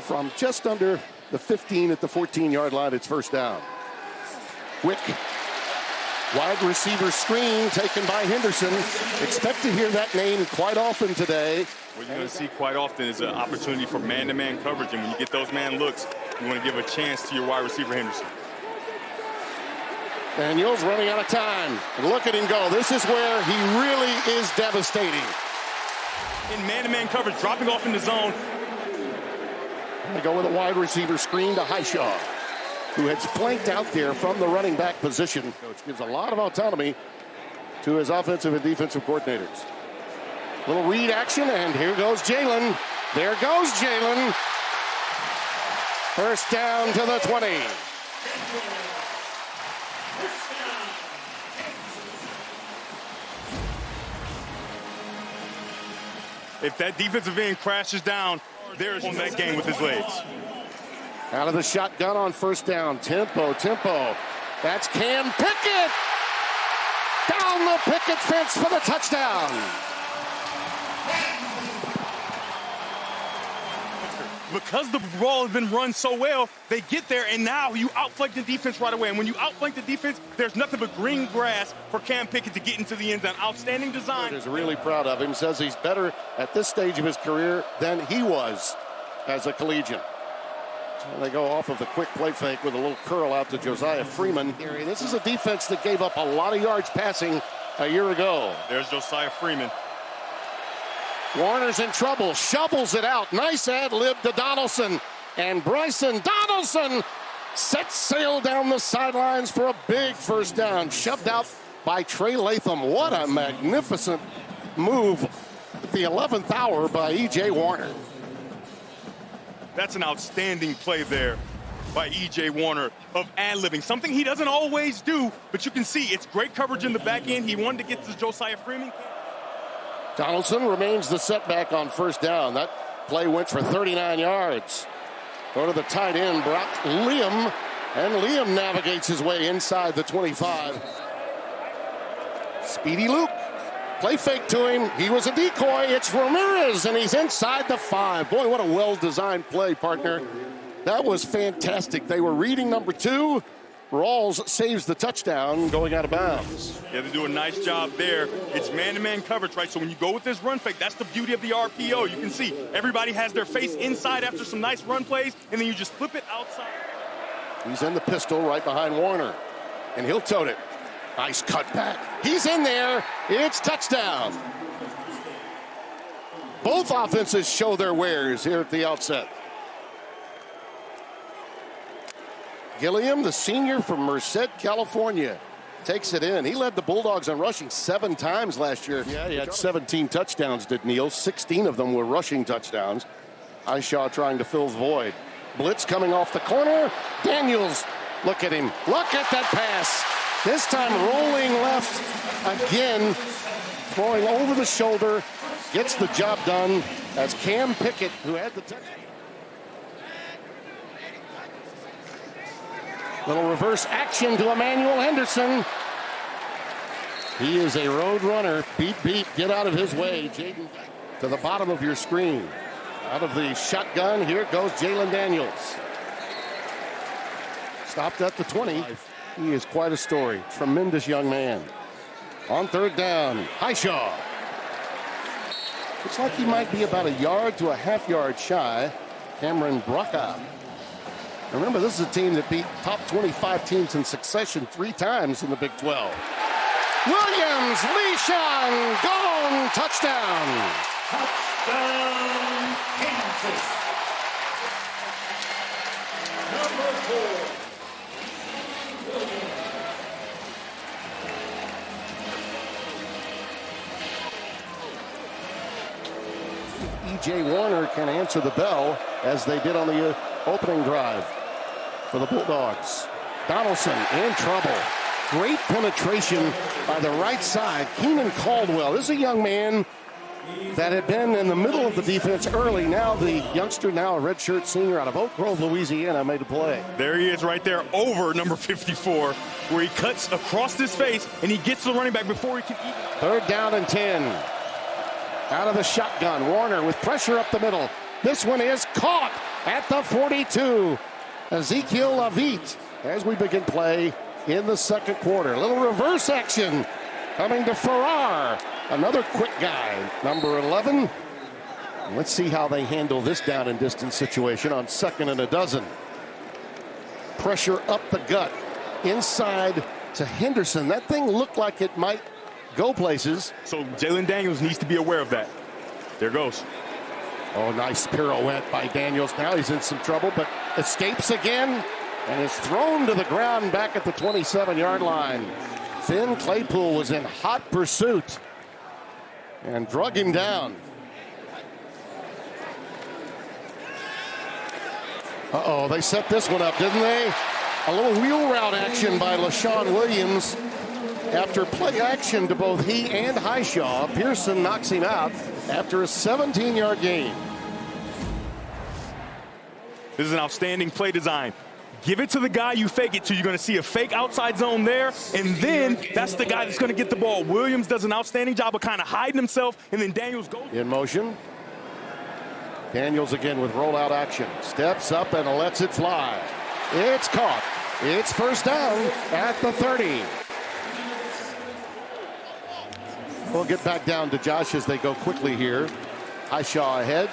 from just under the 15 at the 14-yard line. It's first down. Quick wide receiver screen taken by Henderson. Expect to hear that name quite often today. What you're going to see quite often is an opportunity for man-to-man coverage, and when you get those man looks, you want to give a chance to your wide receiver Henderson. Daniels running out of time. And look at him go. This is where he really is devastating. In man-to-man coverage, dropping off in the zone. They go with a wide receiver screen to Highshaw, who had flanked out there from the running back position, which gives a lot of autonomy to his offensive and defensive coordinators. Little read action, and here goes Jalen. There goes Jalen. First down to the 20. If that defensive end crashes down, there's on that game with his legs. Out of the shotgun on first down. Tempo. That's Cam Pickett. Down the picket fence for the touchdown. Because the ball has been run so well, they get there, and now you outflank the defense right away. And when you outflank the defense, there's nothing but green grass for Cam Pickett to get into the end zone. Outstanding design. Is really proud of him. Says he's better at this stage of his career than he was as a collegiate. And they go off of the quick play fake with a little curl out to Josiah Freeman. This is a defense that gave up a lot of yards passing a year ago. There's Josiah Freeman. Warner's in trouble, shovels it out. Nice ad-lib to Donaldson. And Bryson Donaldson sets sail down the sidelines for a big first down. Shoved out by Trey Latham. What a magnificent move at the 11th hour by E.J. Warner. That's an outstanding play there by E.J. Warner of ad-libbing. Something he doesn't always do, but you can see it's great coverage in the back end. He wanted to get to Josiah Freeman. Donaldson remains the setback on first down. That play went for 39 yards. Go to the tight end, Brock Liam, and Liam navigates his way inside the 25. Speedy Luke. Play fake to him. He was a decoy. It's Ramirez, and he's inside the 5. Boy, what a well-designed play, partner. That was fantastic. They were reading number 2. Rawls saves the touchdown going out of bounds. Yeah, they do a nice job there. It's man-to-man coverage, right? So when you go with this run fake, that's the beauty of the RPO. You can see everybody has their face inside after some nice run plays, and then you just flip it outside. He's in the pistol right behind Warner, and he'll tote it. Nice cutback. He's in there. It's touchdown. Both offenses show their wares here at the outset. Gilliam, the senior from Merced, California, takes it in. He led the Bulldogs on rushing 7 times last year. Yeah, he had 17 touchdowns, did Neal. 16 of them were rushing touchdowns. Ishaw trying to fill the void. Blitz coming off the corner. Daniels, look at him. Look at that pass. This time rolling left again, throwing over the shoulder. Gets the job done as Cam Pickett, who had the touchdown. Little reverse action to Emmanuel Henderson. He is a road runner. Beat, get out of his way. Jaden to the bottom of your screen. Out of the shotgun, here goes Jalen Daniels. Stopped at the 20. He is quite a story. Tremendous young man. On third down, Highshaw. Looks like he might be about a yard to a half yard shy. Cameron Braca. Remember, this is a team that beat top 25 teams in succession 3 times in the Big 12. Williams, Leishon, gone, touchdown. Touchdown, Kansas. Number 4. E.J. Warner can answer the bell as they did on the opening drive for the Bulldogs. Donaldson in trouble. Great penetration by the right side. Keenan Caldwell. This is a young man that had been in the middle of the defense early. Now the youngster, now a redshirt senior out of Oak Grove, Louisiana, made a play. There he is right there over number 54, where he cuts across his face and he gets to the running back before he can eat. Third down and 10. Out of the shotgun, Warner with pressure up the middle. This one is caught. at the 42. Ezekiel Avit as we begin play in the second quarter. A little reverse action coming to Farrar. Another quick guy, number 11. Let's see how they handle this down and distance situation on 2nd and 12. Pressure up the gut. Inside to Henderson. That thing looked like it might go places. So Jalen Daniels needs to be aware of that. There goes. Oh, nice pirouette by Daniels. Now he's in some trouble, but escapes again and is thrown to the ground back at the 27-yard line. Finn Claypool was in hot pursuit and drug him down. Uh-oh, they set this one up, didn't they? A little wheel route action by LaShawn Williams. After play action to both he and Highshaw, Pearson knocks him out after a 17-yard gain. This is an outstanding play design. Give it to the guy you fake it to. You're going to see a fake outside zone there, and then that's the guy that's going to get the ball. Williams does an outstanding job of kind of hiding himself, and then Daniels goes. In motion. Daniels again with rollout action. Steps up and lets it fly. It's caught. It's first down at the 30. We'll get back down to Josh as they go quickly here. Highshaw ahead.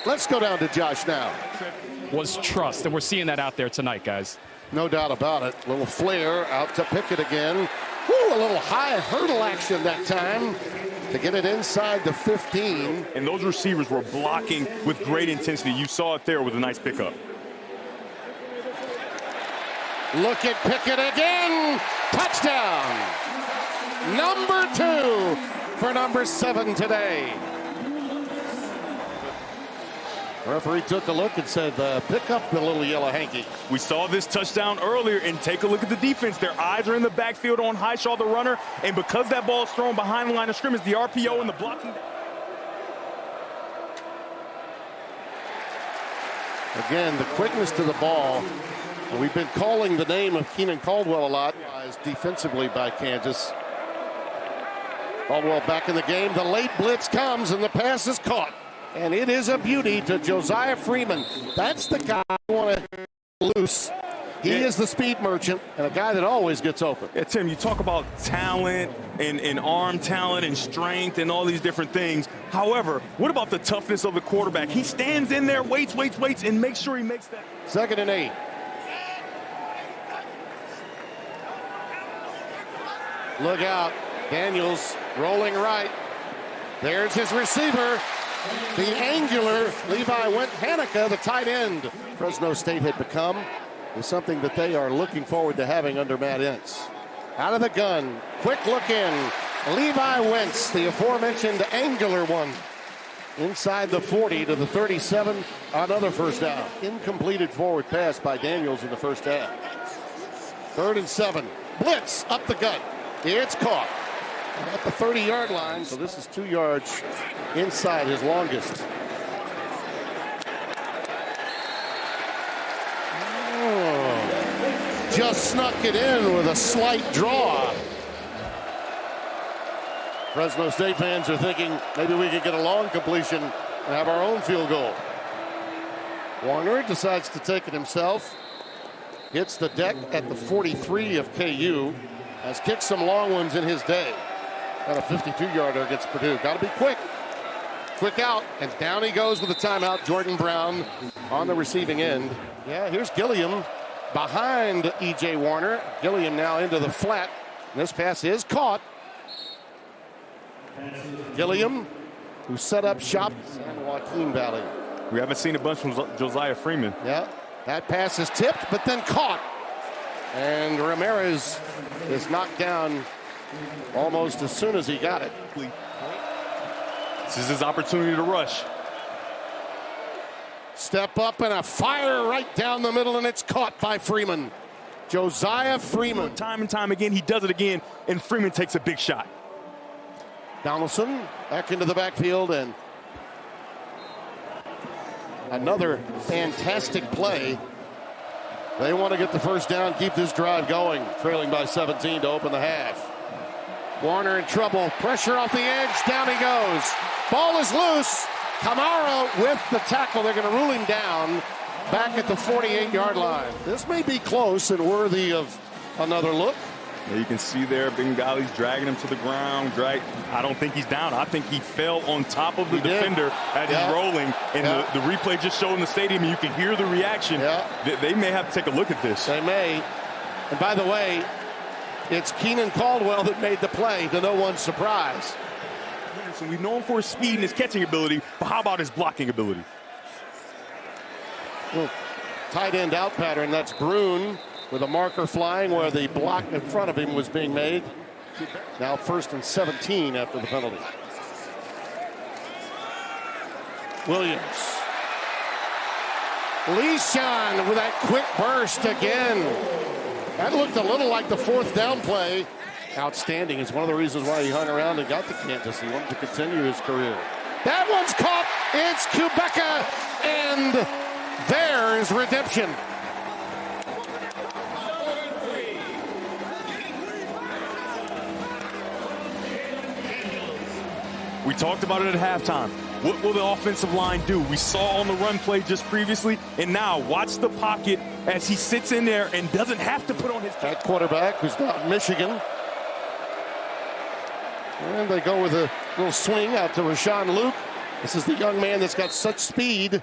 Let's go down to Josh now. Was trust, and we're seeing that out there tonight, guys. No doubt about it. Little flare out to Pickett again. Woo, a little high hurdle action that time to get it inside the 15. And those receivers were blocking with great intensity. You saw it there with a nice pickup. Look at Pickett again. Touchdown. Number 2 for number 7 today. The referee took a look and said, pick up the little yellow hanky. We saw this touchdown earlier, and take a look at the defense. Their eyes are in the backfield on Highshaw, the runner, and because that ball is thrown behind the line of scrimmage, the RPO and the blocking. Again, the quickness to the ball. We've been calling the name of Keenan Caldwell a lot defensively by Kansas. Caldwell back in the game. The late blitz comes, and the pass is caught. And it is a beauty to Josiah Freeman. That's the guy you want to loose. He is the speed merchant and a guy that always gets open. Yeah, Tim, you talk about talent and arm talent and strength and all these different things. However, what about the toughness of the quarterback? He stands in there, waits, and makes sure he makes that. 2nd and 8. Look out. Daniels rolling right. There's his receiver. The angular Levi Haneke, the tight end. Fresno State had become is something that they are looking forward to having under Matt Ince. Out of the gun, quick look in. Levi Wentz, the aforementioned angular one. Inside the 40 to the 37, another first down. Incompleted forward pass by Daniels in the first half. 3rd and 7. Blitz up the gut. It's caught. At the 30-yard line, so this is 2 yards inside his longest. Oh, just snuck it in with a slight draw. Fresno State fans are thinking maybe we could get a long completion and have our own field goal. Warner decides to take it himself. Hits the deck at the 43 of KU. Has kicked some long ones in his day. Got a 52-yarder against Purdue. Got to be quick. Quick out, and down he goes with a timeout. Jordan Brown on the receiving end. Yeah, here's Gilliam behind E.J. Warner. Gilliam now into the flat. And this pass is caught. Gilliam, who set up shop in San Joaquin Valley. We haven't seen a bunch from Josiah Freeman. Yeah, that pass is tipped, but then caught. And Ramirez is knocked down almost as soon as he got it. This is his opportunity to rush. Step up and a fire right down the middle, and it's caught by Freeman. Josiah Freeman. Time and time again, he does it again, and Freeman takes a big shot. Donaldson back into the backfield, and another fantastic play. They want to get the first down, keep this drive going, trailing by 17 to open the half. Warner in trouble, pressure off the edge, down he goes. Ball is loose. Camara with the tackle. They're going to rule him down back at the 48-yard line. This may be close and worthy of another look. Yeah, you can see there, Bengali's dragging him to the ground. I don't think he's down. I think he fell on top of the defender as he's rolling. And the replay just showed in the stadium, and you can hear the reaction. They may have to take a look at this. They may. And by the way, it's Keenan Caldwell that made the play, to no one's surprise. We've known for his speed and his catching ability, but how about his blocking ability? Well, tight end out pattern. That's Brune with a marker flying where the block in front of him was being made. Now 1st and 17 after the penalty. Williams. Leishon with that quick burst again. That looked a little like the 4th down play. Outstanding. It's one of the reasons why he hung around and got to Kansas. He wanted to continue his career. That one's caught. It's Kubeka, and there's redemption. We talked about it at halftime. What will the offensive line do? We saw on the run play just previously, and now watch the pocket as he sits in there and doesn't have to put on his... That quarterback who's not Michigan. And they go with a little swing out to Rashawn Luke. This is the young man that's got such speed.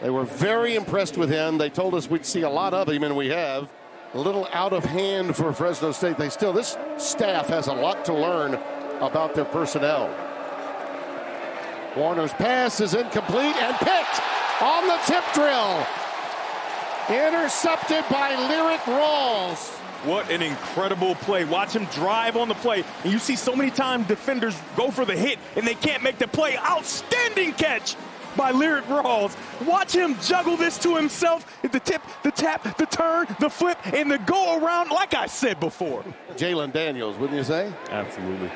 They were very impressed with him. They told us we'd see a lot of him, and we have. A little out of hand for Fresno State. This staff has a lot to learn about their personnel. Warner's pass is incomplete and picked on the tip drill. Intercepted by Lyric Rawls. What an incredible play. Watch him drive on the play. And you see so many times defenders go for the hit and they can't make the play. Outstanding catch by Lyric Rawls. Watch him juggle this to himself. The tip, the tap, the turn, the flip, and the go around, like I said before. Jalen Daniels, wouldn't you say? Absolutely.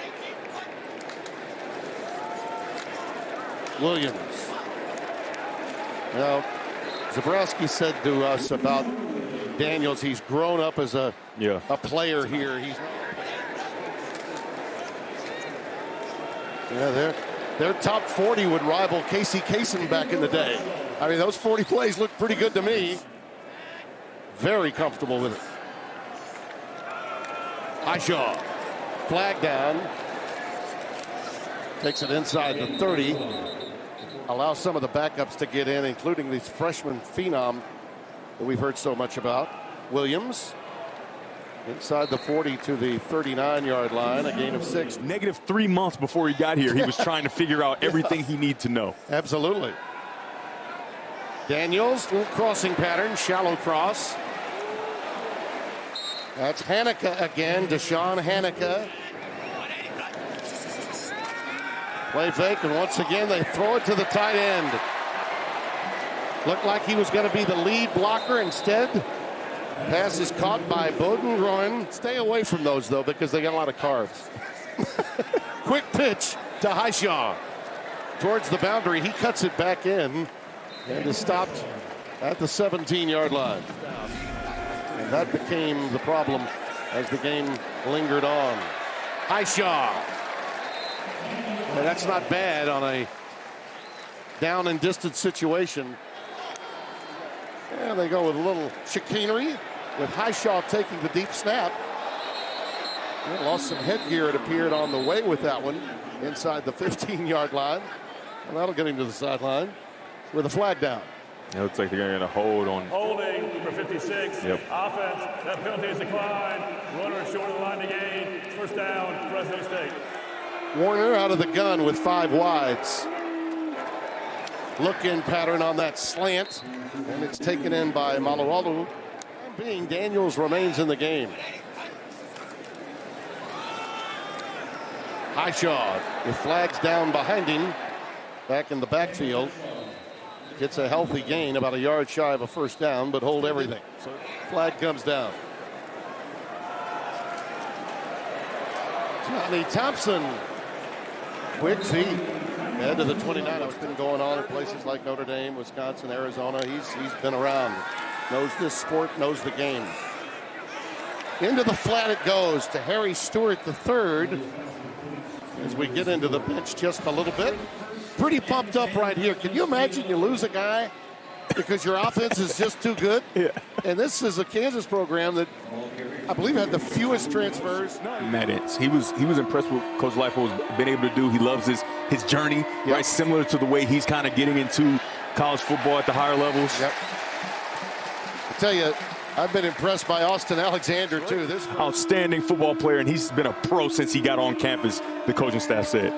Williams. Now, Zabrowski said to us about Daniels, he's grown up as a player here. Their top 40 would rival Casey Kasem back in the day. I mean, those 40 plays look pretty good to me. Very comfortable with it. Highshaw, flag down. Takes it inside the 30. Allows some of the backups to get in, including this freshman phenom that we've heard so much about. Williams inside the 40 to the 39-yard line, a gain of 6. Negative 3 months before he got here, he was trying to figure out everything he needed to know. Absolutely. Daniels, little crossing pattern, shallow cross. That's Hanukkah again, Deshaun Hanukkah. Play fake, and once again they throw it to the tight end. Looked like he was going to be the lead blocker instead. Pass is caught by Bowden Groen. Stay away from those, though, because they got a lot of carbs. Quick pitch to Highshaw. Towards the boundary, he cuts it back in and is stopped at the 17-yard line. And that became the problem as the game lingered on. Highshaw. And that's not bad on a down and distance situation. And they go with a little chicanery with Highshaw taking the deep snap. And lost some headgear, it appeared, on the way with that one inside the 15-yard line. And that'll get him to the sideline with a flag down. It looks like they're going to hold on. Holding, number 56. Yep. Offense. That penalty is declined. Runner is short of the line to gain. First down, Fresno State. Warner out of the gun with 5 wides. Look-in pattern on that slant. And it's taken in by Malawalu. Being Daniels remains in the game. Highshaw with flags down behind him. Back in the backfield. Gets a healthy gain, about a yard shy of a first down, but hold everything. So flag comes down. Johnny Thompson. Quick feet. Head to the 29. It's been going on in places like Notre Dame, Wisconsin, Arizona. He's been around. Knows this sport, knows the game. Into the flat it goes to Harry Stewart III. As we get into the bench just a little bit. Pretty pumped up right here. Can you imagine you lose a guy because your offense is just too good. Yeah. And this is a Kansas program that I believe had the fewest transfers. Matt Ince, he was impressed with Coach Leipold's been able to do. He loves his journey, right? Similar to the way he's kind of getting into college football at the higher levels. Yep. I tell you, I've been impressed by Austin Alexander too. This outstanding football player, and he's been a pro since he got on campus, the coaching staff said.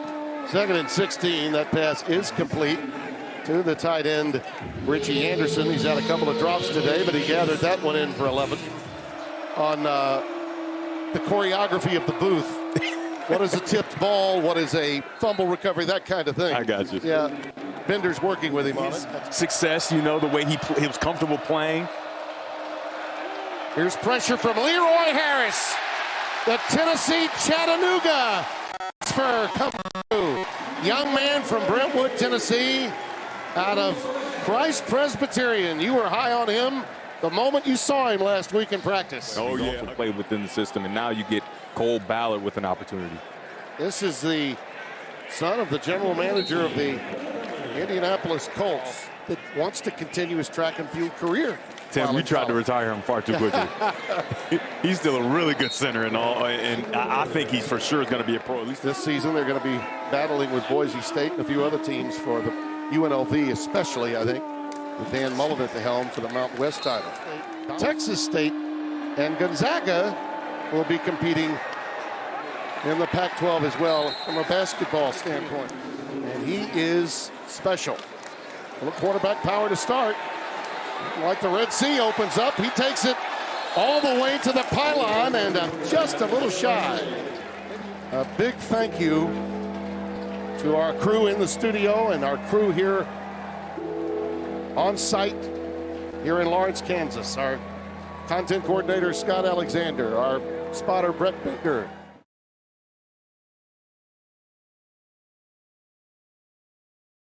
2nd and 16. That pass is complete to the tight end, Richie Anderson. He's had a couple of drops today, but he gathered that one in for 11. On the choreography of the booth. What is a tipped ball? What is a fumble recovery? That kind of thing. I got you. Yeah, Bender's working with him on it. Success, you know, the way he was comfortable playing. Here's pressure from Leroy Harris. The Tennessee Chattanooga transfer comes through. Young man from Brentwood, Tennessee, out of Christ Presbyterian. You were high on him the moment you saw him last week in practice. Oh, yeah. Also played within the system, and now you get Cole Ballard with an opportunity. This is the son of the general manager of the Indianapolis Colts that wants to continue his track and field career. Tim, you tried to retire him far too quickly. He's still a really good center and all, and I think he's for sure going to be a pro. At least this season, they're going to be battling with Boise State and a few other teams for the UNLV, especially, I think, with Dan Mullen at the helm for the Mountain West title. Texas State and Gonzaga will be competing in the Pac-12 as well from a basketball standpoint. And he is special. A little quarterback power to start. Like the Red Sea opens up, he takes it all the way to the pylon and just a little shy. A big thank you to our crew in the studio and our crew here on site here in Lawrence, Kansas. Our content coordinator, Scott Alexander, our spotter, Brett Binder,